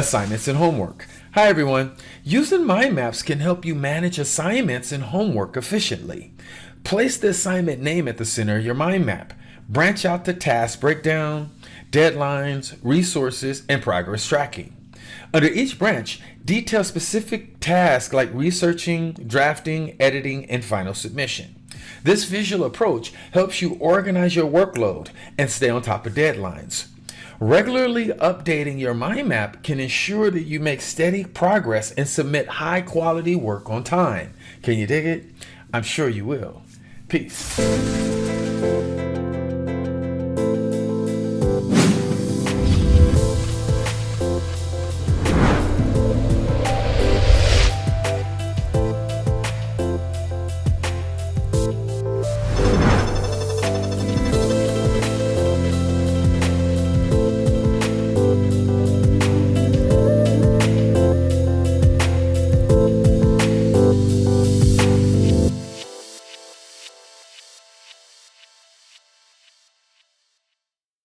assignments and homework. Hi everyone. Using mind maps can help you manage assignments and homework efficiently. Place the assignment name at the center of your mind map. Branch out to task breakdown, deadlines, resources, and progress tracking. Under each branch, detail specific tasks like researching, drafting, editing, and final submission. This visual approach helps you organize your workload and stay on top of deadlines. Regularly updating your mind map can ensure that you make steady progress and submit high quality work on time. Can you dig it? I'm sure you will. Peace.